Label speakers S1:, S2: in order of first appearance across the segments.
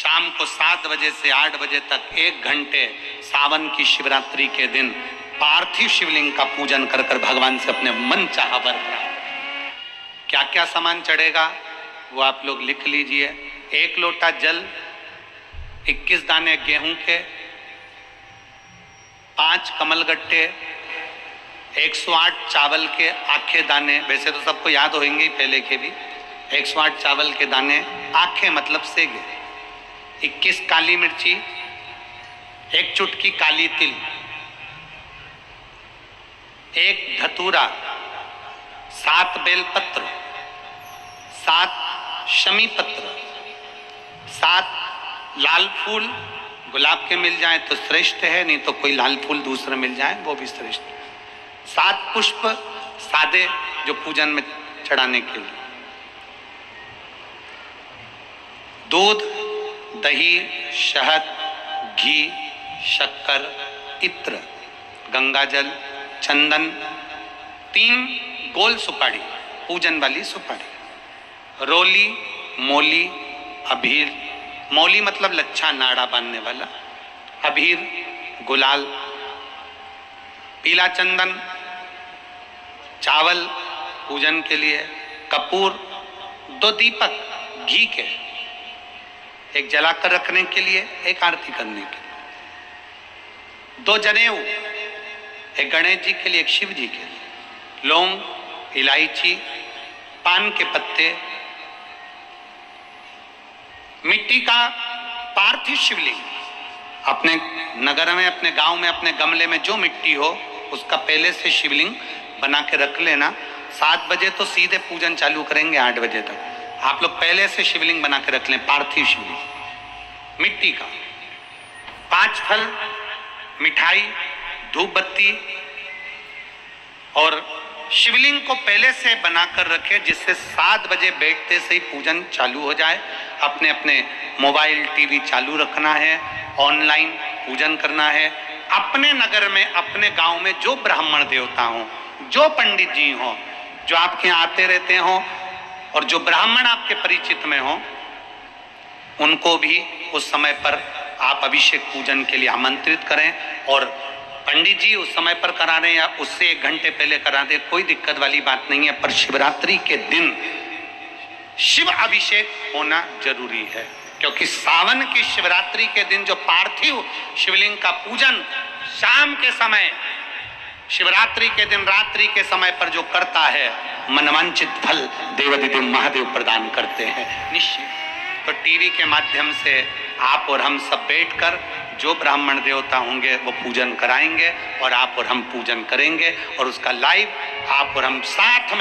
S1: शाम को 7 बजे से 8 बजे तक 1 घंटे सावन की शिवरात्रि के दिन पार्थिव शिवलिंग का पूजन कर कर भगवान से अपने मन चाहा वर प्राप्त। क्या क्या सामान चढ़ेगा वो आप लोग लिख लीजिए। 1 लोटा जल, 21 दाने गेहूं के, 5 कमलगट्टे, 108 चावल के आखे दाने, वैसे तो सबको याद होंगे ही पहले के भी। 108 चावल के दाने, आखे मतलब सेगे, 21 काली मिर्ची, 1 चुटकी काली तिल, 1 धतूरा, 7 बेलपत्र, 7 शमी पत्र, 7 लाल फूल, गुलाब के मिल जाए तो श्रेष्ठ है, नहीं तो कोई लाल फूल दूसरे मिल जाए वो भी श्रेष्ठ है। 7 पुष्प सादे जो पूजन में चढ़ाने के लिए, दूध, दही, शहद, घी, शक्कर, इत्र, गंगाजल, चंदन, 3 गोल सुपारी, पूजन वाली सुपारी, रोली, मोली, अबीर, मौली मतलब लच्छा नाड़ा बांधने वाला, अबीर, गुलाल, पीला चंदन, चावल पूजन के लिए, कपूर, 2 दीपक घी के, 1 जलाकर रखने के लिए, 1 आरती करने के लिए, 2 जनेऊ, 1 गणेश जी के लिए, 1 शिव जी के लिए, लौंग, इलायची, पान के पत्ते, मिट्टी का पार्थिव शिवलिंग। अपने नगर में, अपने गांव में, अपने गमले में जो मिट्टी हो उसका पहले से शिवलिंग बना के रख लेना। 7 बजे तो सीधे पूजन चालू करेंगे, 8 बजे तक आप लोग पहले से शिवलिंग बना के रख लें, पार्थिव शिवलिंग मिट्टी का। 5 फल, मिठाई, धूप बत्ती, और शिवलिंग को पहले से बनाकर रखे जिससे 7 बजे बैठते से ही पूजन चालू हो जाए। अपने अपने मोबाइल टीवी चालू रखना है, ऑनलाइन पूजन करना है। अपने नगर में, अपने गांव में जो ब्राह्मण देवता हो, जो पंडित जी हो, जो आपके यहाँ आते रहते हो और जो ब्राह्मण आपके परिचित में हो, उनको भी उस समय पर आप अभिषेक पूजन के लिए आमंत्रित करें। और पंडित जी उस समय पर करा रहे या उससे 1 घंटे पहले करा दे, कोई दिक्कत वाली बात नहीं है। पर शिवरात्रि के दिन शिव अभिषेक होना जरूरी है, क्योंकि सावन की शिवरात्रि के दिन जो पार्थिव शिवलिंग का पूजन शाम के समय, शिवरात्रि के दिन रात्रि के समय पर जो करता है, मनवांचित फल देवाधिदेव महादेव प्रदान करते हैं निश्चित। तो टीवी के माध्यम से आप और हम सब बैठकर जो ब्राह्मण देवता होंगे वो पूजन कराएंगे और आप और हम पूजन करेंगे, और उसका लाइव आप और हम साथ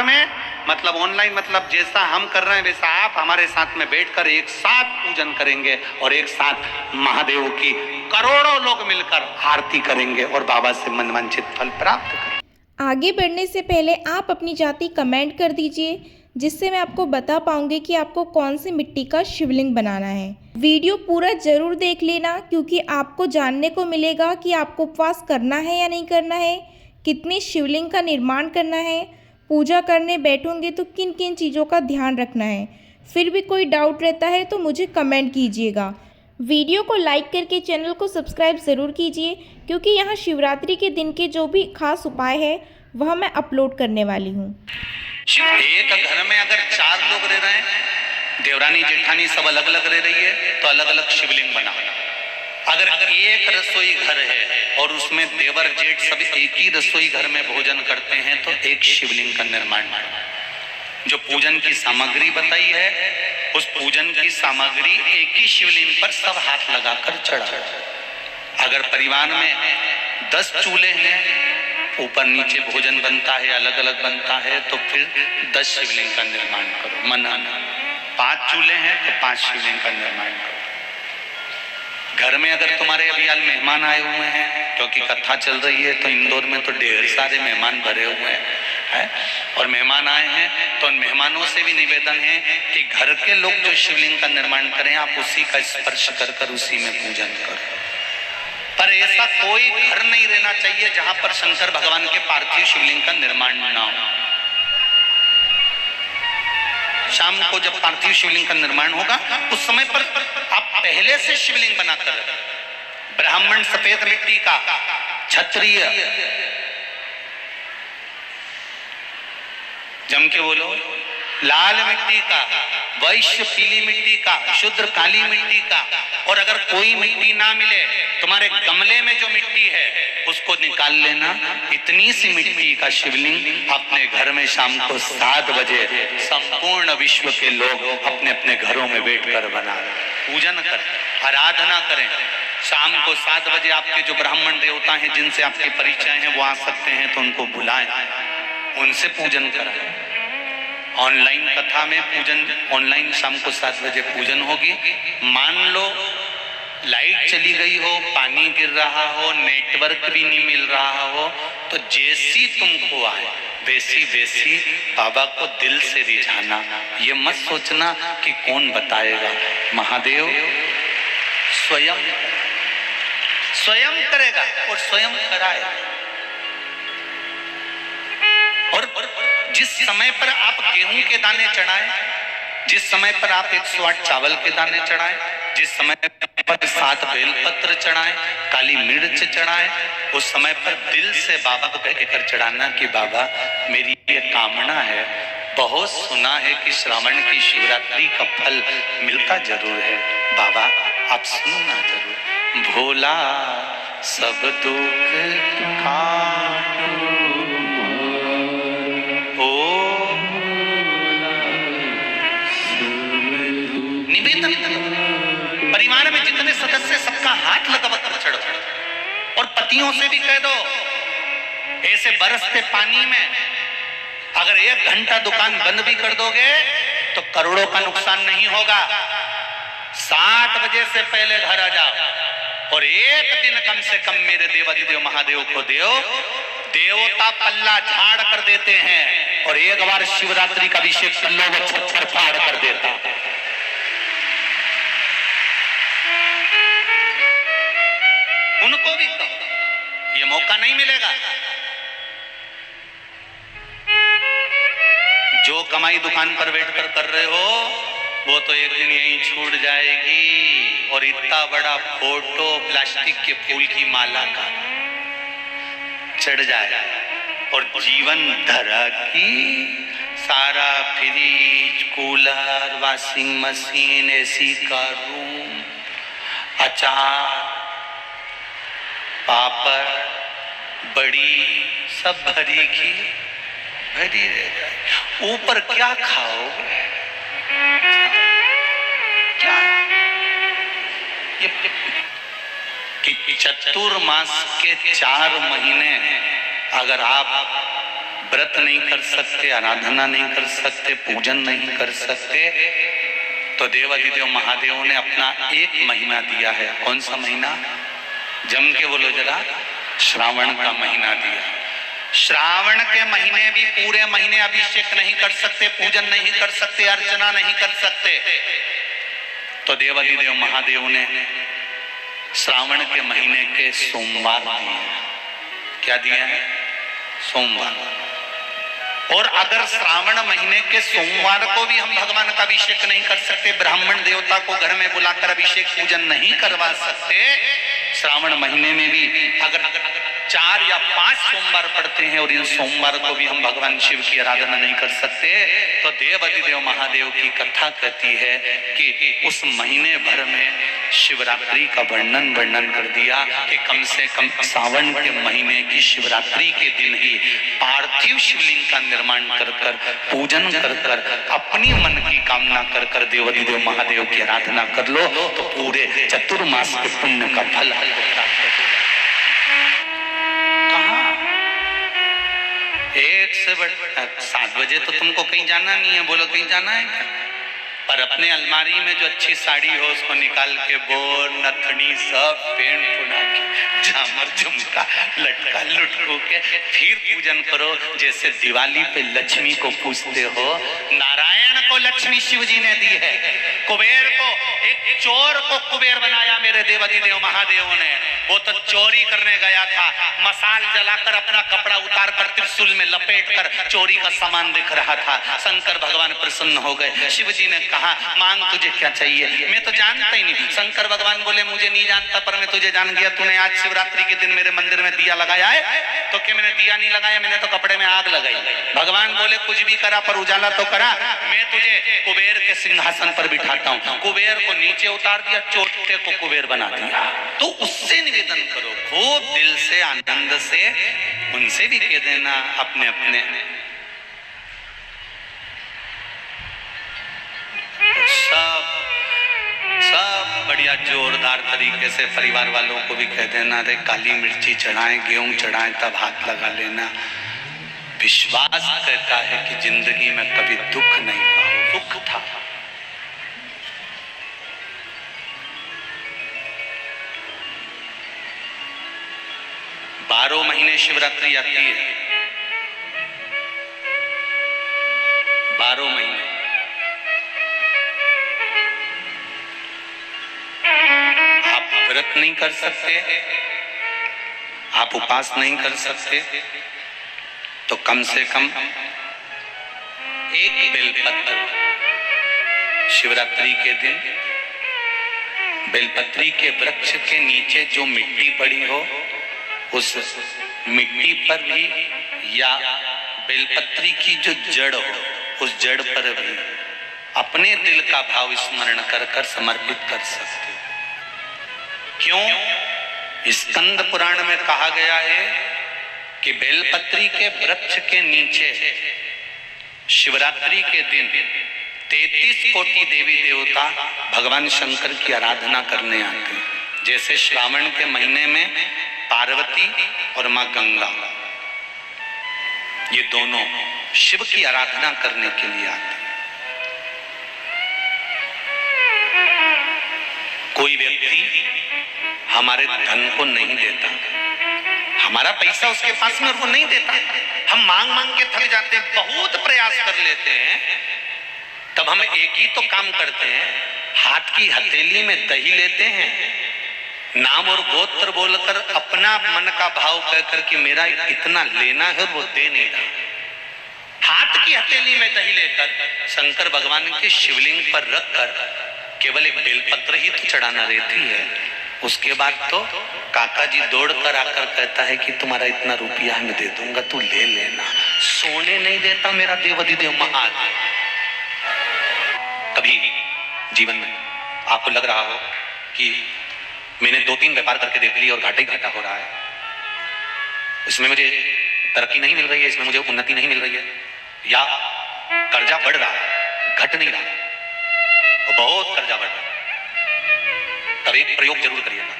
S1: में मतलब ऑनलाइन, मतलब जैसा हम कर रहे हैं वैसा आप हमारे साथ में बैठकर एक साथ पूजन करेंगे और एक साथ महादेव की करोड़ों लोग मिलकर आरती करेंगे और बाबा से मनवांछित फल प्राप्त करेंगे।
S2: आगे बढ़ने से पहले आप अपनी जाति कमेंट कर दीजिए, जिससे मैं आपको बता पाऊंगी कि आपको कौन सी मिट्टी का शिवलिंग बनाना है। वीडियो पूरा जरूर देख लेना, क्योंकि आपको जानने को मिलेगा कि आपको उपवास करना है या नहीं करना है, कितनी शिवलिंग का निर्माण करना है, पूजा करने बैठोगे तो किन किन चीज़ों का ध्यान रखना है। फिर भी कोई डाउट रहता है तो मुझे कमेंट कीजिएगा। वीडियो को लाइक करके चैनल को सब्सक्राइब ज़रूर कीजिए, क्योंकि यहाँ शिवरात्रि के दिन के जो भी खास उपाय है वह मैं अपलोड करने वाली हूँ।
S1: एक घर में अगर 4 लोग रह रहे हैं, देवरानी जेठानी सब अलग अलग रह रही है, तो अलग अलग शिवलिंग बना। अगर एक रसोई घर है और उसमें देवर जेठ सब एक ही रसोई घर में भोजन करते हैं, तो एक शिवलिंग का निर्माण करो। जो पूजन की सामग्री बताई है, उस पूजन की सामग्री एक ही शिवलिंग पर सब हाथ लगाकर चढ़ा। अगर परिवार में 10 चूल्हे हैं, ऊपर नीचे भोजन बनता है, अलग अलग बनता है, तो फिर 10 शिवलिंग का निर्माण करो। मनाना 5 चूल्हे हैं तो 5 शिवलिंग का निर्माण करो। घर में अगर तुम्हारे अभी आज मेहमान आए हुए हैं, क्योंकि कथा चल रही है, तो इंदौर में तो ढेर सारे मेहमान भरे हुए हैं और मेहमान आए हैं, तो उन मेहमानों से भी निवेदन है कि घर के लोग जो शिवलिंग का निर्माण करें, आप उसी का स्पर्श कर उसी में पूजन करो। पर ऐसा कोई घर नहीं रहना चाहिए जहां पर शंकर भगवान के पार्थिव शिवलिंग का निर्माण ना हो। शाम को जब पार्थिव शिवलिंग का निर्माण होगा उस समय पर आप पहले से शिवलिंग बनाकर रखें। ब्राह्मण सफेद मिट्टी का, क्षत्रिय जम के बोलो लाल मिट्टी का, वैश्य पीली मिट्टी का, शूद्र काली मिट्टी का। और अगर कोई मिट्टी ना मिले, तुम्हारे गमले में जो मिट्टी है उसको निकाल लेना। इतनी सी मिट्टी का शिवलिंग अपने घर में शाम को 7 बजे संपूर्ण विश्व के लोग अपने अपने घरों में बैठकर बना पूजन करें, आराधना करें। शाम को 7 बजे आपके जो ब्राह्मण देवता हैं जिनसे आपके परिचय हैं वो आ सकते हैं तो उनको बुलाएं, उनसे पूजन कराएं। ऑनलाइन कथा में पूजन, ऑनलाइन शाम को 7 बजे पूजन होगी। मान लो लाइट चली गई हो, पानी गिर रहा हो, नेटवर्क भी नहीं मिल रहा हो, तो जैसी तुमको आए वैसी वैसी बाबा को दिल से रिझाना। ये मत सोचना कि कौन बताएगा, महादेव स्वयं करेगा और स्वयं कराएगा। और जिस समय पर आप गेहूं के दाने चढ़ाएं, जिस समय पर आप 108 चावल के दाने चढ़ाएं, जिस समय पर 7 बेलपत्र चढ़ाएं, काली मिर्च चढ़ाएं, उस समय पर दिल से बाबा को कहकर चढ़ाना कि बाबा मेरी ये कामना है। बहुत सुना है कि श्रावण की शिवरात्रि का फल मिलता जरूर है, बाबा आप सुनना जरूर। भोला सब दुख निवेदन परिवार में जितने सदस्य सबका हाथ लगाकर चढ़ो। और पतियों से भी कह दो, ऐसे बरसते पानी में अगर 1 घंटा दुकान बंद भी कर दोगे तो करोड़ों का नुकसान नहीं होगा। 7 बजे से पहले घर आ जाओ और एक दिन कम से कम मेरे देवाधिदेव महादेव को देवता पल्ला झाड़ कर देते हैं और एक बार शिवरात्रि का अभिषेक पल्लों में छप्पर फाड़ कर देते हैं। उनको भी कहो, ये मौका नहीं मिलेगा। जो कमाई दुकान पर बैठकर कर रहे हो वो तो एक दिन यहीं छूट जाएगी। और इतना बड़ा फोटो प्लास्टिक के फूल की माला का चढ़ जाए और जीवन धरा की सारा fridge, cooler, washing machine, AC का रूम, अचार, पापड़, बड़ी सब भरी की भरी रह जाए। ऊपर क्या खाओगे? क्या कि चतुर्मास के 4 महीने अगर आप व्रत नहीं कर सकते, आराधना नहीं कर सकते, पूजन नहीं कर सकते, तो देवाधिदेव महादेव ने अपना 1 महीना दिया है। कौन सा महीना? जम के बोलो जरा, श्रावण का महीना दिया। श्रावण के महीने भी पूरे महीने अभिषेक नहीं कर सकते, पूजन नहीं कर सकते, अर्चना नहीं कर सकते, तो देवाधिदेव महादेव ने श्रावण के महीने के सोमवार दिए हैं। क्या दिए हैं? सोमवार। और अगर श्रावण महीने के सोमवार को भी हम भगवान का अभिषेक नहीं कर सकते, ब्राह्मण देवता को घर में बुलाकर अभिषेक पूजन नहीं करवा सकते, श्रावण महीने में भी अगर 4 या 5 सोमवार पड़ते हैं और इन सोमवार को भी हम भगवान शिव की आराधना नहीं कर सकते, तो देवाधिदेव महादेव की कथा कहती है कि उस महीने भर में शिवरात्रि का वर्णन कर दिया कि कम से कम सावन के महीने की शिवरात्रि के दिन ही पार्थिव शिवलिंग का निर्माण कर कर, पूजन कर कर, अपनी मन की कामना कर कर देवाधिदेव महादेव की आराधना कर लो तो पूरे चतुर्मास के पुण्य का फल प्राप्त होगा। 7 बजे तो तुमको कहीं जाना नहीं है, बोलो कहीं जाना है क्या? पर अपने अलमारी में जो अच्छी साड़ी हो उसको निकाल के बोर नथनी सब पेंट पुना के झामर झुमका लटका लुटको के फिर पूजन करो, जैसे दिवाली पे लक्ष्मी को पूजते हो। नारायण को लक्ष्मी शिव जी ने दी है, कुबेर को, एक चोर को कुबेर बनाया मेरे देवाधिदेव महादेव ने। वो तो चोरी करने गया था, मसाल जलाकर अपना कपड़ा उतार कर त्रिशूल में लपेट कर चोरी का सामान दिख रहा था। शंकर भगवान प्रसन्न हो गए। शिव जी ने कहा मांग तुझे क्या चाहिए। मैं तो जानता ही नहीं। शंकर भगवान बोले मुझे नहीं जानता पर मैं तुझे जान गया। तूने आज शिवरात्रि के दिन मेरे मंदिर में दिया लगाया है, तो क्या मैंने दिया नहीं लगाया, मैंने तो कपड़े में आग लगाई। भगवान बोले कुछ भी करा पर उजाला तो करा। मैं तुझे कुबेर के सिंहासन पर बिठाता हूँ। कुबेर को नीचे उतार दिया, चोटे को कुबेर बना दिया। तो उससे निवेदन करो खूब दिल से आनंद से, उनसे भी कह देना अपने अपने सब बढ़िया जोरदार तरीके से परिवार वालों को भी कह देना रे काली मिर्ची चढ़ाएं, गेहूं चढ़ाएं, तब हाथ लगा लेना। विश्वास कहता है कि जिंदगी में कभी दुख नहीं पाओ। दुख था बारह महीने शिवरात्रि आती है, 12 महीने आप व्रत नहीं कर सकते, आप उपवास नहीं कर सकते, तो कम से कम एक बेलपत्र शिवरात्रि के दिन बेलपत्री के वृक्ष के नीचे जो मिट्टी पड़ी हो उस मिट्टी पर भी, या बेलपत्री की जो जड़ हो उस जड़ पर भी अपने दिल का भाव स्मरण कर कर समर्पित कर सकते। क्यों? स्कंद पुराण में कहा गया है कि बेलपत्री के वृक्ष के नीचे शिवरात्रि के दिन 33 कोटि देवी देवता भगवान शंकर की आराधना करने आते हैं। जैसे श्रावण के महीने में पार्वती और मां गंगा, ये दोनों शिव की आराधना करने के लिए आते हैं। कोई व्यक्ति हमारे धन को नहीं देता, हमारा पैसा उसके पास में और वो नहीं देता, हम मांग मांग के थक जाते हैं, बहुत प्रयास कर लेते हैं, तब हम एक ही तो काम करते हैं, हाथ की हथेली में दही लेते हैं, नाम और गोत्र बोलकर अपना मन का भाव कहकर कि मेरा इतना लेना है, वो दे नहीं रहा। हाथ की हथेली में दही लेकर शंकर भगवान के शिवलिंग पर रखकर केवल एक बेलपत्र ही तो चढ़ाना रहती है। उसके बाद तो काका जी दौड़कर आकर कहता है कि तुम्हारा इतना रुपया मैं दे दूंगा, तू ले लेना। सोने नहीं देता मेरा देवाधिदेव महादेव। कभी जीवन में आपको लग रहा हो कि मैंने 2-3 व्यापार करके देख लिया और घाटा ही घाटा हो रहा है, इसमें मुझे तरक्की नहीं मिल रही है, इसमें मुझे उन्नति नहीं मिल रही है, या कर्जा बढ़ रहा है घट नहीं रहा, और बहुत कर्जा बढ़ रहा है, तब एक प्रयोग जरूर करिएगा।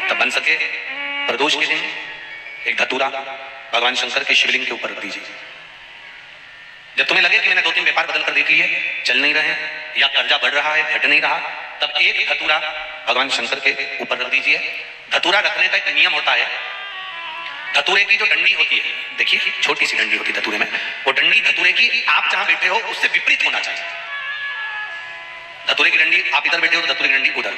S1: तब बन सके प्रदोष के दिन एक धतूरा भगवान शंकर के शिवलिंग के ऊपर रख दीजिए। जब तुम्हें लगे कि मैंने 2-3 व्यापार बदल कर देख लिए, चल नहीं रहे, या कर्जा बढ़ रहा है घट नहीं रहा, तब एक धतूरा भगवान शंकर के ऊपर रख दीजिए। धतूरा रखने का एक नियम होता है। धतूरे की जो डंडी होती है, देखिए छोटी सी डंडी होती है धतूरे में, वो डंडी धतूरे की आप जहां बैठे हो उससे विपरीत होना चाहिए। धतूरे की डंडी आप इधर बैठे हो तो धतूरे की डंडी उधर।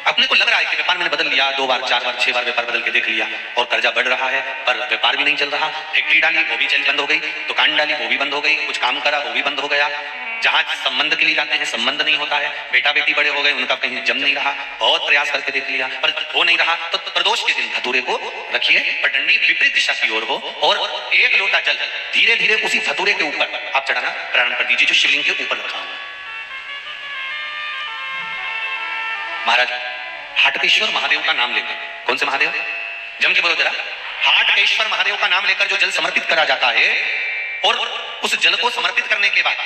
S1: अपने को लग रहा है कि व्यापार मैंने बदल लिया, 2 बार 4 बार 6 बार व्यापार बदल के देख लिया और कर्जा बढ़ रहा है, पर व्यापार भी नहीं चल रहा। फैक्ट्री डाली वो भी चल बंद हो गई, दुकान डाली वो भी बंद हो गई, कुछ काम करा वो भी बंद हो गया, जहां संबंध के लिए जाते हैं संबंध नहीं होता है, बेटा बेटी बड़े हो गए उनका कहीं जम नहीं रहा, बहुत प्रयास करके देख लिया पर हो नहीं रहा। तो प्रदोष के दिन धतूरे को रखिए पर डंडी विपरीत दिशा की ओर हो, और 1 लोटा जल धीरे धीरे उसी धतूरे के ऊपर आप चढ़ाना प्रारंभ कर दीजिए जो शिवलिंग के ऊपर रखा हुआ। महाराज हाटकेश्वर महादेव का नाम लेकर, कौन से महादेव, जम के बोलो जरा, हाटकेश्वर महादेव का नाम लेकर जो जल समर्पित करा जाता है, और उस जल को समर्पित करने के बाद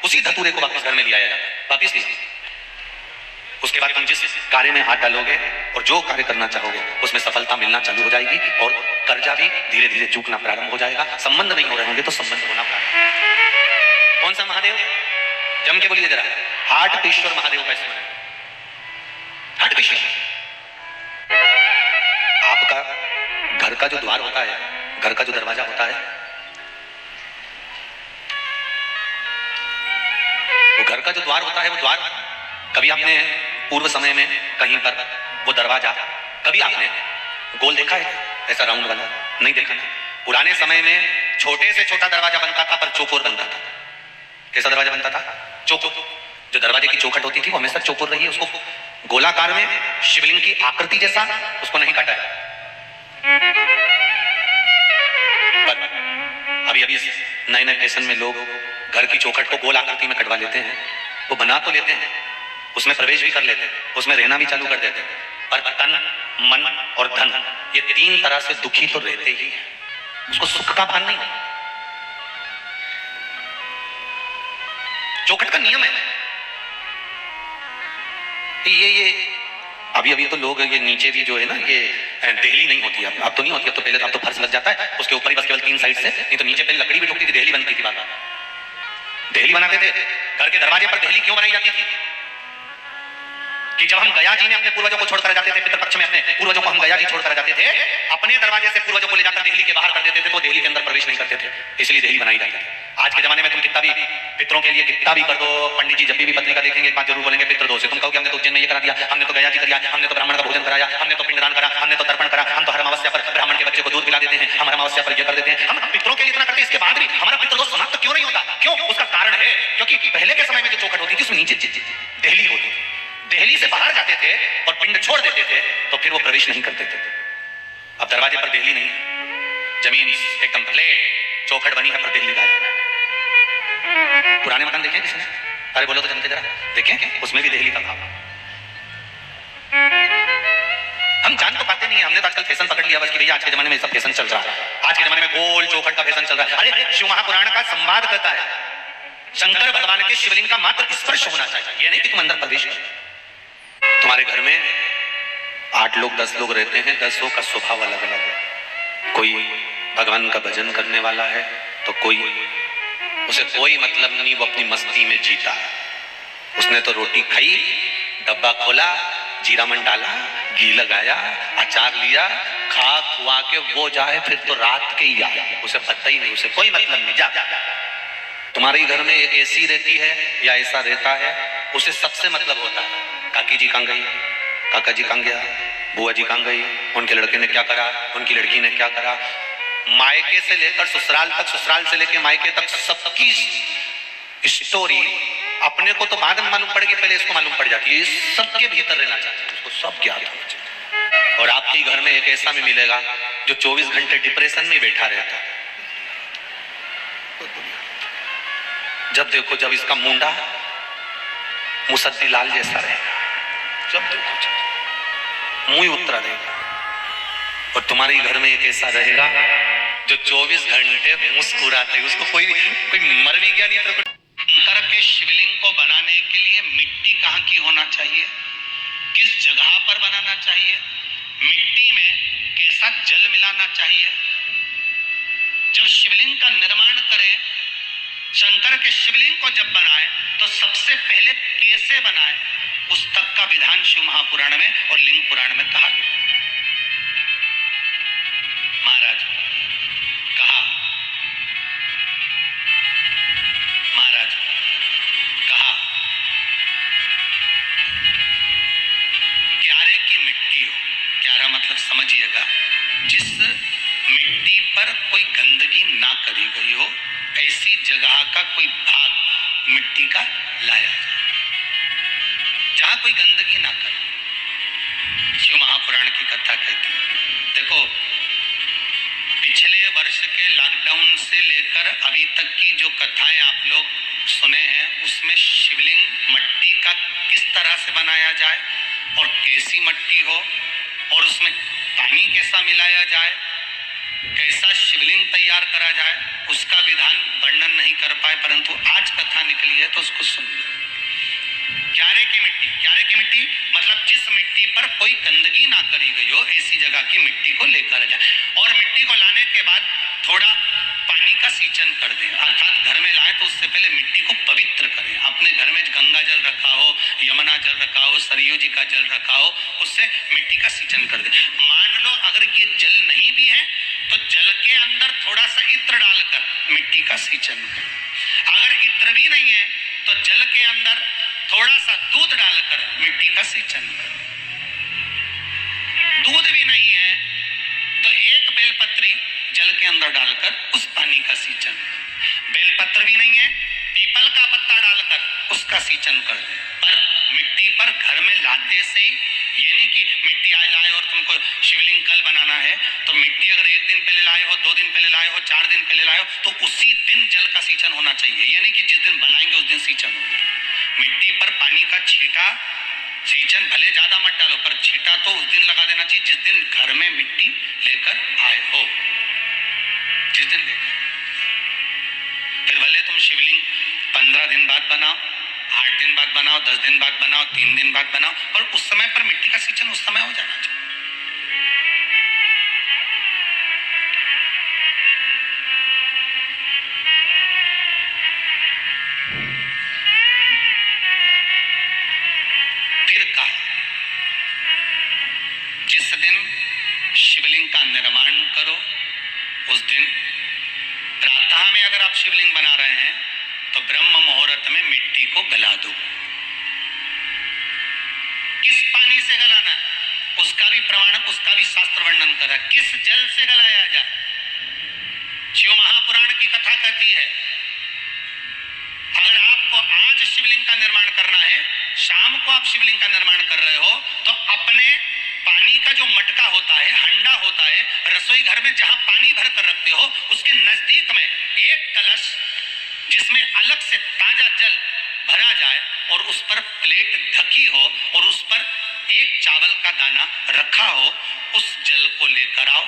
S1: उसी धतूरे को वापस घर में ले आया जाता है। वापस लिया
S3: उसके बाद तुम जिस कार्य में हाथ डालोगे और जो कार्य करना चाहोगे उसमें सफलता मिलना चालू हो जाएगी और कर्जा भी धीरे धीरे चूकना प्रारंभ हो जाएगा। संबंध नहीं हो रहे होंगे तो संबंध होना प्रारंभ। कौन सा महादेव? जम के बोलिए जरा। हाटकेश्वर महादेव कैसे बने? हाटकेश्वर आपका घर का जो द्वार होता है, घर का जो दरवाजा होता है, वो घर का जो द्वार होता है, वो द्वार कभी आपने पूर्व समय में कहीं पर वो दरवाजा कभी आपने गोल देखा है? ऐसा राउंड वाला नहीं देखा ना। पुराने समय में छोटे से छोटा दरवाजा बनता था पर चौकोर बनता था। कैसा दरवाजा बनता था? चौकोर। जो दरवाजे की चौखट होती थी वो हमेशा चौकोर रही है। उसको गोलाकार में शिवलिंग की आकृति जैसा उसको नहीं काटा जाता। अभी अभी नए नए फैशन में लोग घर की चौखट को गोल आकृति में कटवा लेते हैं। वो बना तो लेते हैं, उसमें प्रवेश भी कर लेते हैं, उसमें रहना भी चालू कर देते हैं, पर तन, मन और धन ये तीन तरह से दुखी तो रहते ही हैं। उसको सुख का भान नहीं। चौखट का नियम है ये अभी अभी तो लोग ये नीचे भी जो है ना ये देहली नहीं होती। अब तो नहीं होती। अब तो पहले तो फर्श लग जाता है, उसके ऊपर ही बस केवल 3 साइड से, नहीं तो नीचे पहले लकड़ी भी ठोकती थी, देहली बनती थी। बात देहली बनाते थे। घर के दरवाजे पर देहली क्यों बनाई जाती थी? कि जब हम गया जी में अपने पूर्वजों को छोड़कर जाते थे, पितृपक्ष में अपने पूर्वजों को हम गया जी छोड़कर जाते थे, अपने दरवाजे से पूर्वजों को ले जाकर देहली के बाहर कर देते थे, तो देहली के अंदर प्रवेश नहीं करते थे, इसलिए देहली बनाई जाती थी। आज के जमाने में तुम कितना भी पितरों के लिए कितना भी कर दो, पंडित जी जब भी पत्रिका देखेंगे एक बात जरूर बोलेंगे, पितृ दोष है। तुम कहोगे हमने तो उज्जैन में ये करा दिया, हमने तो गया जी कर दिया, हमने तो ब्राह्मण का भोजन कराया, हमने तो पिंडदान करा, हमने तो तर्पण करा, हम तो हर अमावस्या पर ब्राह्मण के बच्चे को दूध पिला देते हैं, हम हर अमावस्या पर ये कर देते हैं। हम पितरों के लिए इतना करते हैं, इसके बाद भी हमारा पितृ दोष समाप्त क्यों नहीं होता? क्यों? उसका कारण है क्योंकि पहले के समय में जो चौखट होती थी उसमें नीचे देहली होती थी। देहली से बाहर जाते थे और पिंड छोड़ देते थे तो फिर वो प्रवेश नहीं करते थे। अब दरवाजे पर देहली नहीं है, जमीन एकदम प्लेट चौखट बनी है पर देहली गायब है। पुराने मकान देखे किसने? अरे बोलो तो जनते जरा देखें, उसमें भी देहली का भाव। हम जान तो पाते नहीं है। हमने तो आजकल फैशन पकड़ लिया बस कि भैया आज के जमाने में सब फैशन चल रहा है, आज के जमाने में गोल चौखट का फैशन चल रहा है। अरे शिव महापुराण का संवाद करता है, शंकर भगवान के शिवलिंग का मात्र स्पर्श होना चाहिए, ये नहीं कि तुम अंदर प्रवेश करो। तुम्हारे घर में 8 लोग 10 लोग रहते हैं, 10 का स्वभाव अलग अलग है। कोई भगवान का भजन करने वाला है तो कोई, उसे कोई मतलब नहीं, वो अपनी मस्ती में जीता है। उसने तो रोटी खाई, डब्बा खोला, जीरा मन डाला, घी लगाया, अचार लिया, खा खुआ के वो जाए फिर तो रात के ही आए, उसे पता ही नहीं, उसे कोई मतलब नहीं। जा तुम्हारे घर में एक ऐसी रहती है या ऐसा रहता है, उसे सबसे मतलब होता है। काकी जी कहाँ गई, काका जी कहाँ गया, बुआ जी कहाँ गई, उनके लड़के ने क्या करा, उनकी लड़की ने क्या करा। मायके से लेकर ससुराल तक, ससुराल से लेकर मायके तक सबकी स्टोरी अपने को तो बाद में मालूम पड़ेगी, पहले इसको मालूम पड़ जाती है। सबके भीतर रहना चाहते हैं, उसको सब ज्ञात होना चाहिए। और आपके घर में एक ऐसा भी मिलेगा जो 24 घंटे डिप्रेशन में बैठा रहता है। जब देखो जब इसका मुंडा मुसद्दी लाल जैसा रहेगा, जब देखो मुंह उतरा रहेगा। और तुम्हारे घर में एक ऐसा रहेगा जो 24 घंटे मुस्कुराते, उसको कोई मर भी गया नहीं तो शंकर के शिवलिंग को बनाने के लिए मिट्टी कहाँ की होना चाहिए, किस जगह पर बनाना चाहिए, मिट्टी में कैसा जल मिलाना चाहिए। जब शिवलिंग का निर्माण करें, शंकर के शिवलिंग को जब बनाए तो सबसे पहले कैसे बनाए, उस तक का विधान शिव महापुराण में और लिंग पुराण में कहा गया। महाराज कहा क्यारे की मिट्टी हो, क्यारा मतलब समझिएगा जिस मिट्टी पर कोई गंदगी ना करी गई हो, ऐसी जगह का कोई भाग मिट्टी का लाया जाए जहां कोई गंदगी ना करे। शिव महापुराण की कथा कहती है। देखो पिछले वर्ष के लॉकडाउन से लेकर अभी तक की जो कथाएं आप लोग सुने हैं, उसमें शिवलिंग मट्टी का किस तरह से बनाया जाए और कैसी मट्टी हो और उसमें पानी कैसा मिलाया जाए, कैसा शिवलिंग तैयार करा जाए, उसका विधान वर्णन नहीं कर पाए, परंतु आज कथा निकली है तो उसको सुन लो।
S1: क्यारे की मिट्टी मतलब जिस मिट्टी पर कोई गंदगी ना करी गई हो, ऐसी जगह की मिट्टी को लेकर जाए और मिट्टी को लाने के बाद थोड़ा पानी का सींचन कर दें, अर्थात घर में लाएं तो उससे पहले मिट्टी को पवित्र करें। अपने घर में गंगा जल रखा हो, यमुना जल रखा हो, सरयू जी का जल रखा हो, उससे मिट्टी का सींचन कर दें। मान लो अगर ये जल नहीं भी है तो जल के अंदर थोड़ा सा इत्र डालकर मिट्टी का सींचन करें। अगर इत्र भी नहीं है तो जल के अंदर थोड़ा सा दूध डालकर मिट्टी का सींचन करें। दूध भी नहीं है तो एक बेलपत्री जल के अंदर डालकर उस पानी का सींचन। बेलपत्र भी नहीं है, पीपल का पत्ता डालकर उसका सींचन कर दें। पर मिट्टी पर घर में लाते से ही, ये नहीं कि मिट्टी आज लाए और तुमको शिवलिंग कल बनाना है, तो मिट्टी अगर 1 दिन पहले लाए हो, 2 दिन पहले लाए हो, 4 दिन पहले लाए हो, तो उसी दिन जल का सींचन होना चाहिए। ये नहीं कि जिस दिन बनाएंगे उस दिन सींचन होगा। मिट्टी पर पानी का छींटा, सींचन भले ज्यादा मत डालो पर छींटा तो उस दिन लगा देना चाहिए जिस दिन घर में मिट्टी लेकर आए हो, जिस दिन लेकर। फिर भले तुम शिवलिंग 15 दिन बाद बनाओ, 8 दिन बाद बनाओ, 10 दिन बाद बनाओ, 3 दिन बाद बनाओ, और उस समय पर मिट्टी का सींचन उस समय हो जाना चाहिए। फिर कहा जिस दिन शिवलिंग का निर्माण करो उस दिन प्रातः में अगर आप शिवलिंग बना रहे हैं तो ब्रह्म मुहूर्त में मिट्टी को गला दो। किस पानी से गलाना है उसका भी प्रमाण, उसका भी शास्त्र वर्णन करा। किस जल से गलाया जाए, शिव महापुराण की कथा कहती है अगर आपको आज शिवलिंग का निर्माण करना है, शाम को आप शिवलिंग का निर्माण कर रहे हो, तो अपने पानी का जो मटका होता है, हंडा होता है, रसोई घर में जहां पानी भर कर रखते हो उसके नजदीक में एक कलश जिसमें अलग से ताजा जल भरा जाए और उस पर प्लेट ढकी हो और उस पर एक चावल का दाना रखा हो, उस जल को लेकर आओ।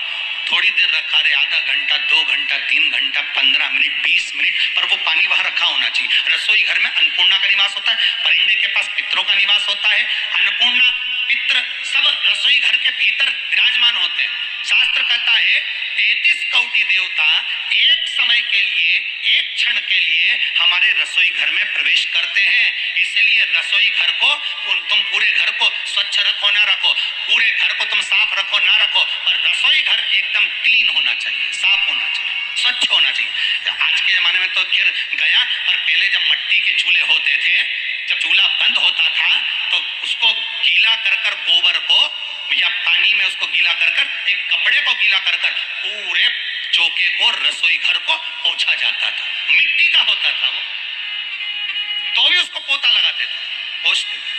S1: थोड़ी देर रखा रहे, आधा घंटा, 2 घंटा, 3 घंटा, 15 मिनट, 20 मिनट, पर वो पानी वहां रखा होना चाहिए। रसोई घर में अन्नपूर्णा का निवास होता है, परिंदे के पास पितरों का निवास होता है। अन्नपूर्णा, पित्र सब रसोई घर के भीतर विराजमान होते हैं। शास्त्र कहता है 33 कोटि देवता एक समय के लिए, एक क्षण के लिए हमारे रसोई घर में प्रवेश करते हैं। इसलिए रसोई घर को तुम पूरे घर को स्वच्छ रखो ना रखो, पूरे घर को तुम साफ रखो ना रखो, पर रसोई घर एकदम क्लीन होना चाहिए, साफ होना चाहिए, स्वच्छ होना चाहिए। आज के जमाने में तो खैर गया, पर पहले जब मिट्टी के चूल्हे होते थे, जब चूल्हा बंद होता था तो उसको गीला कर कर, गोबर को या पानी में उसको गीला कर कर, एक कपड़े को गीला कर कर पूरे चौके को, रसोई घर को पोंछा जाता था। मिट्टी का होता था वो, तो भी उसको पोता लगाते थे, पोंछते थे।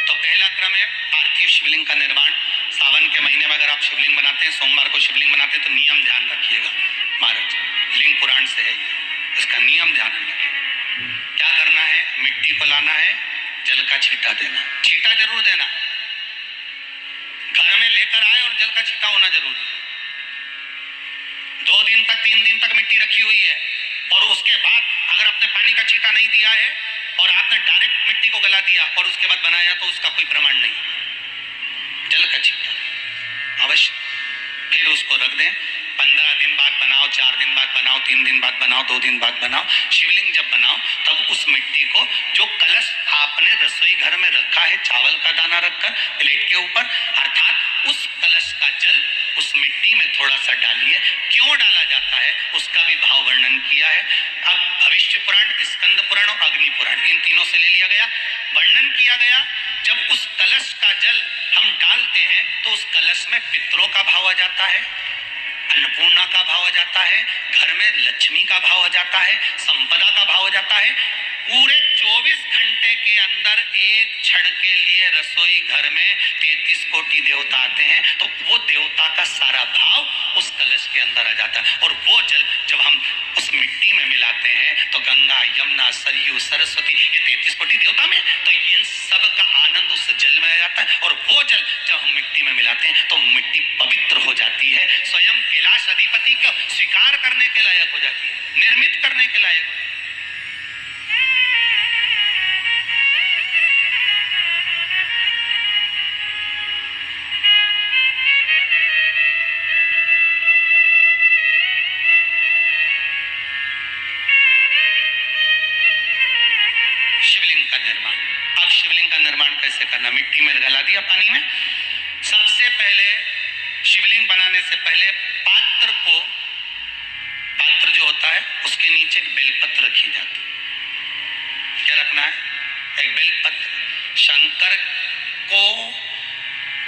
S1: तो पहला क्रम है पार्थिव शिवलिंग का निर्माण। सावन के महीने में अगर आप शिवलिंग बनाते हैं, सोमवार को शिवलिंग बनाते हैं, तो नियम ध्यान रखिएगा महाराज, लिंग पुराण से है ये, इसका नियम ध्यान रखिए। क्या करना है, मिट्टी को लाना है, जल का छींटा देना, छींटा जरूर देना, घर में लेकर आए और जल का छींटा होना जरूरी है। 2 दिन तक, 3 दिन तक मिट्टी रखी हुई है और उसके बाद अगर आपने पानी का छींटा नहीं दिया है और आपने डायरेक्ट मिट्टी को गला दिया और उसके बाद बनाया, तो उसका कोई प्रमाण नहीं। जल का छींटा अवश्य, फिर उसको रख दें। 15 दिन बाद बनाओ, 4 दिन बाद बनाओ, 3 दिन बाद बनाओ, 2 दिन बाद बनाओ। शिवलिंग जब बनाओ तब उस मिट्टी को, जो कलश आपने रसोई घर में रखा है चावल का दाना रखकर प्लेट के ऊपर, अर्थात उस कलश का जल उस मिट्टी में थोड़ा सा डालिए। क्यों डाला जाता है उसका भी भाव वर्णन किया है। अब भविष्य पुराण, स्कंद पुराण और अग्नि पुराण, इन तीनों से ले लिया गया, वर्णन किया गया। जब उस कलश का जल हम डालते हैं तो उस कलश में पितरों का भाव आ जाता है, अन्नपूर्णा का भाव आ जाता है, घर में लक्ष्मी का भाव आ जाता है, संपदा का भाव आ जाता है। पूरे 24 घंटे के अंदर एक क्षण के लिए रसोई घर में 33 कोटि देवता आते हैं, तो वो देवता का सारा भाव उस कलश के अंदर आ जाता है। और वो जल जब हम उस मिट्टी में मिलाते हैं तो गंगा, यमुना, सरयू, सरस्वती, ये 33 कोटि देवता में, तो इन सब का आनंद उस जल में आ जाता है। और वो जल जब हम मिट्टी में मिलाते हैं तो मिट्टी पवित्र हो जाती है। स्वयं बनाना, मिट्टी में गला दिया पानी में। सबसे पहले शिवलिंग बनाने से पहले पात्र जो होता है उसके नीचे एक बेलपत्र रखी जाती है। क्या रखना है? एक बेलपत्र। शंकर को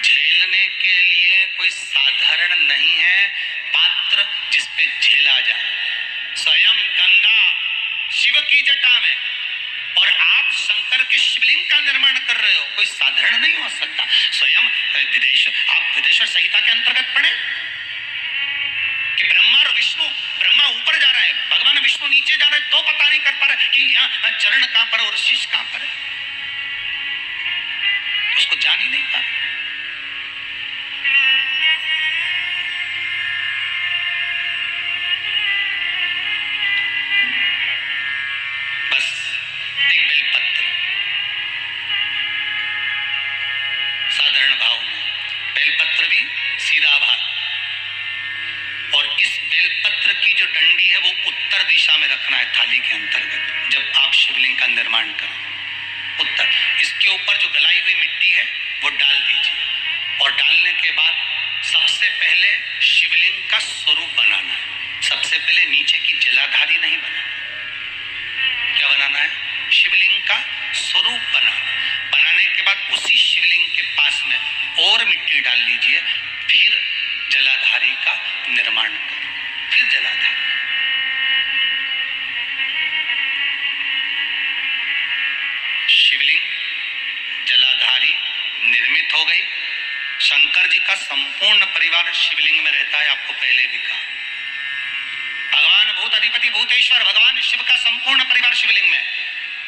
S1: झेलने के लिए कोई साधारण नहीं है पात्र जिस पे झेला जाए। स्वयं गंगा शिव की जटा में और आप शंकर के शिवलिंग का निर्माण कर रहे हो, कोई साधारण नहीं हो सकता। स्वयं आप विदेश्वर संहिता के अंतर्गत पढ़े कि ब्रह्मा और विष्णु, ब्रह्मा ऊपर जा रहा है, भगवान विष्णु नीचे जा रहे हैं, तो पता नहीं कर पा रहा कि यहाँ चरण कहां पर और शीश कहां पर है, उसको जान ही नहीं पा रहा। बस एक बेलपत्र, साधारण भाव में बेलपत्र भी सीधा भाग, और इस बेलपत्र की जो डंडी है वो उत्तर दिशा में रखना है थाली के अंतर्गत। जब आप शिवलिंग का निर्माण करें उत्तर, इसके ऊपर जो गलाई हुई मिट्टी है वो डाल दीजिए, और डालने के बाद सबसे पहले शिवलिंग का स्वरूप बनाना है। सबसे पहले नीचे की जलाधारी नहीं बनाना। क्या बनाना है? शिवलिंग का स्वरूप बनाना। बनाने के बाद उसी शिवलिंग के पास में और मिट्टी डाल लीजिए, फिर जलाधारी का निर्माण करें। फिर जलाधारी, शिवलिंग जलाधारी निर्मित हो गई। शंकर जी का संपूर्ण परिवार शिवलिंग में रहता है, आपको पहले भी कहा। भगवान भूत अधिपति भूतेश्वर भगवान शिव का संपूर्ण परिवार शिवलिंग में,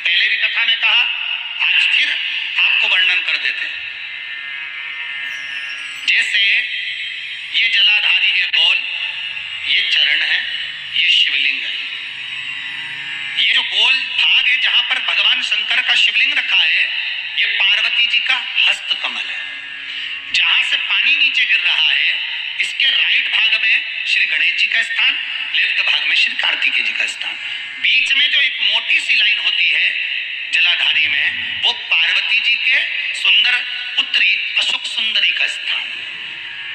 S1: पहले भी कथा में कहा, आज फिर आपको वर्णन कर देते हैं। जैसे ये जलाधारी है गोल, ये चरण है, ये शिवलिंग है। ये जो गोल भाग है जहां पर भगवान शंकर का शिवलिंग रखा है, ये पार्वती जी का हस्त कमल है। जहां से पानी नीचे गिर रहा है, इसके राइट भाग में श्री गणेश जी का स्थान, लेफ्ट भाग में श्री कार्तिकेय जी का स्थान। बीच में जो एक मोटी सी लाइन होती है जलाधारी में, वो पार्वती जी के सुंदर पुत्री अशोक सुंदरी का स्थान है।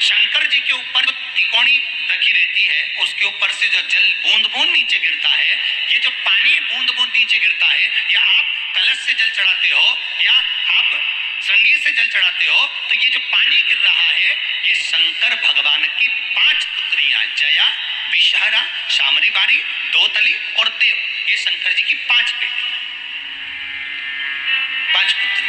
S1: शंकर जी के ऊपर जो तिकोनी रखी रहती है, उसके ऊपर से जो जल बूंद बूंद नीचे गिरता है, ये जो पानी बूंद बूंद नीचे गिरता है, या आप कलश से जल चढ़ाते हो या आप संगीत से जल चढ़ाते हो, तो ये जो पानी गिर रहा है, ये शंकर भगवान की 5 पुत्रियां, जया, विषहरा, शामरी बारी, दोतली और देव, ये शंकर जी की 5 बेटियां, 5 पुत्री।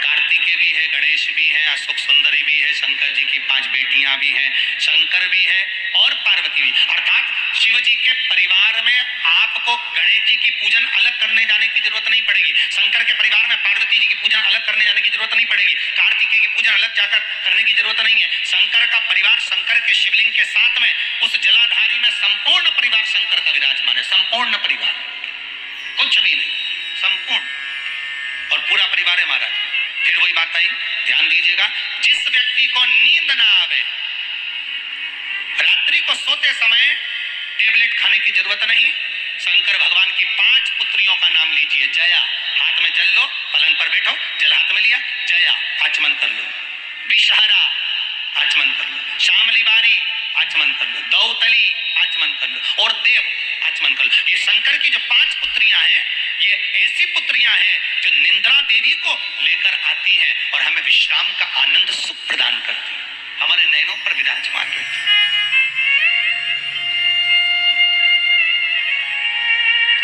S1: कार्तिकेय भी है, गणेश भी है, अशोक सुंदरी भी है, शंकर जी की 5 बेटियां भी हैं, शंकर भी है और पार्वती भी। अर्थात शिव जी के परिवार में आपको गणेश जी की पूजन अलग करने जाने की जरूरत नहीं पड़ेगी। शंकर के परिवार में पार्वती जी की पूजन अलग करने जाने की जरूरत नहीं पड़ेगी। कार्तिकेय की पूजन अलग जाकर करने की जरूरत नहीं है। शंकर का परिवार शंकर के शिवलिंग के साथ में उस जलाधारी में संपूर्ण परिवार शंकर का विराजमान है। संपूर्ण परिवार, कुछ भी नहीं, संपूर्ण, और पूरा परिवार है महाराज। फिर वही बात आई, ध्यान दीजिएगा, जिस व्यक्ति को नींद ना आवे, रात्रि को सोते समय टेबलेट खाने की जरूरत नहीं, शंकर भगवान की 5 पुत्रियों का नाम लीजिए। जया, हाथ में जल लो, पलंग पर बैठो, जल हाथ में लिया, जया आचमन कर लो। विषहरा आचमन कर लो, शामली बारी आचमन कर लो, दौतली आचमन कर लो, और देव आचमन कर लो। ये शंकर की जो 5 पुत्रियां हैं, ये ऐसी पुत्रियां हैं जो निंद्रा देवी को लेकर आती हैं और हमें विश्राम का आनंद सुख प्रदान करती हैं, हमारे नयनों पर विराजमान रहती हैं।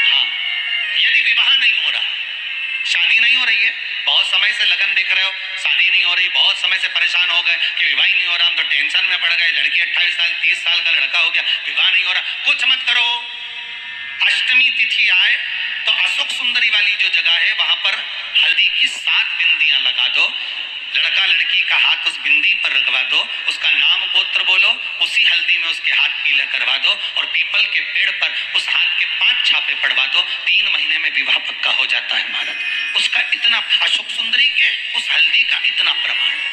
S1: हाँ, यदि विवाह नहीं हो रहा, शादी नहीं हो रही है, बहुत समय से लगन देख रहे हो, शादी नहीं हो रही, बहुत समय से परेशान हो गए कि विवाह ही नहीं हो रहा, हम तो टेंशन में पड़ गए, लड़की 28 साल 30 साल का लड़का हो गया, विवाह नहीं हो रहा, कुछ मत करो। अष्टमी तिथि आए तो अशोक सुंदरी वाली जो जगह है, वहां पर हल्दी की 7 बिंदियां लगा दो, लड़का लड़की का हाथ उस बिंदी पर रखवा दो, उसका नाम गोत्र बोलो, उसी हल्दी में उसके हाथ पीला करवा दो, और पीपल के पेड़ पर उस हाथ के 5 छापे पड़वा दो। 3 महीने में विवाह पक्का हो जाता है महाराज। उसका इतना, अशोक सुंदरी के उस हल्दी का इतना प्रमाण है।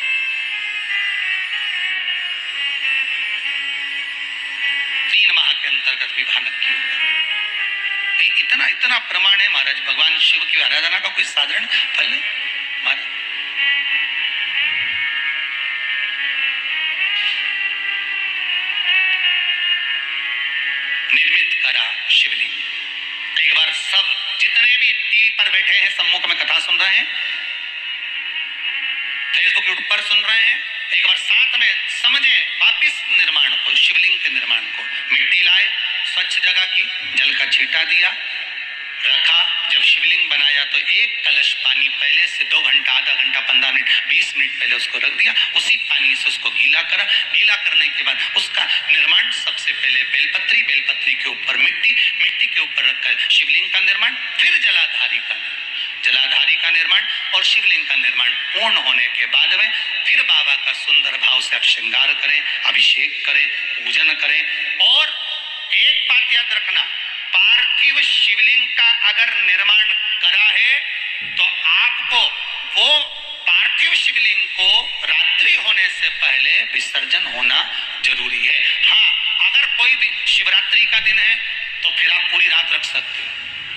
S1: 3 माह के अंतर्गत विवाह नक्की होगा।
S3: इतना इतना प्रमाण है महाराज, भगवान शिव की आराधना का कोई साधारण फल है महाराज। निर्मित करा शिवलिंग। एक बार सब जितने भी टीवी पर बैठे हैं, सम्मुख में कथा सुन रहे हैं, फेसबुक यूट्यूब पर सुन रहे हैं, एक बार साथ में समझें वापिस निर्माण को, शिवलिंग के निर्माण को। मिट्टी लाए, स्वच्छ जगह की, जल का छींटा दिया, रखा। जब शिवलिंग बनाया तो एक कलश पानी पहले से 2 घंटा, आधा घंटा, 15 मिनट, 20 मिनट पहले उसको रख दिया। उसी पानी से उसको गीला करा। गीला करने के बाद उसका निर्माण सबसे पहले बेलपत्री, बेलपत्री के ऊपर मिट्टी, मिट्टी के ऊपर रखकर शिवलिंग का निर्माण, फिर जलाधारी का निर्माण और शिवलिंग का निर्माण पूर्ण होने के बाद में फिर बाबा का सुंदर भाव से आप श्रृंगार करें, अभिषेक करें, पूजन करें। और एक बात याद रखना, पार्थिव शिवलिंग का अगर निर्माण करा है तो आपको वो पार्थिव शिवलिंग को रात्रि होने से पहले विसर्जन होना जरूरी है। हाँ, अगर कोई भी शिवरात्रि का दिन है तो फिर आप पूरी रात रख सकते हो।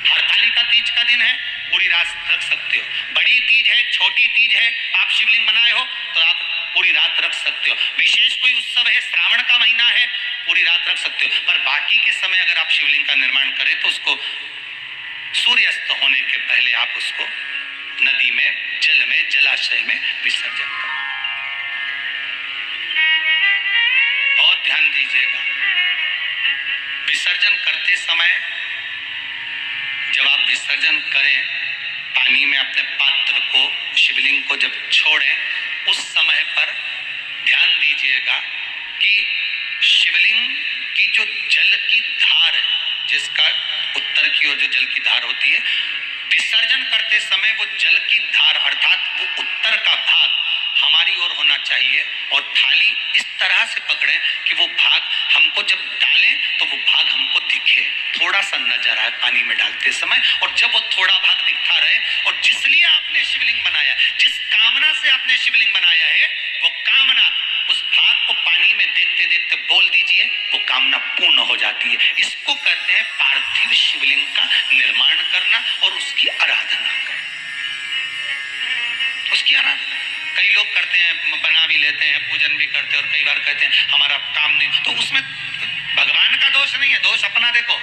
S3: हरतालिका तीज का दिन है, पूरी रात रख सकते हो। बड़ी तीज है, छोटी तीज है, आप शिवलिंग बनाए हो तो आप पूरी रात रख सकते हो। विशेष कोई उत्सव है, श्रावण का महीना है, पूरी रात रख सकते हो। पर बाकी के समय अगर आप शिवलिंग का निर्माण करें तो उसको सूर्यास्त होने के पहले आप उसको नदी में, जल में, जलाशय में विसर्जन करें। बहुत ध्यान दीजिएगा, विसर्जन करते समय जब आप विसर्जन करें, पानी में अपने पात्र को, शिवलिंग को जब छोड़ें, उस समय पर ध्यान दीजिएगा कि शिवलिंग की जो जल की धार है, जिसका उत्तर की ओर जो जल की धार होती है, विसर्जन करते समय वो जल की धार अर्थात वो उत्तर का भाग हमारी ओर होना चाहिए और थाली इस तरह से पकड़ें कि वो भाग हमको जब डालें तो वो भाग हमको दिखे, थोड़ा सा नजर आए पानी में डालते समय। और जब वो थोड़ा भाग दिखता रहे और जिसलिए आपने शिवलिंग बनाया, जिस कामना से आपने शिवलिंग बनाया है, वो कामना उस भाग को पानी में देखते देखते बोल दीजिए, वो कामना पूर्ण हो जाती है। इसको कहते हैं पार्थिव शिवलिंग का निर्माण करना और उसकी आराधना करना। उसकी आराधना कई लोग करते हैं, बना भी लेते हैं, पूजन भी करते हैं और कई बार कहते हैं हमारा काम नहीं, तो उसमें भगवान का दोष नहीं है, दोष अपना देखो।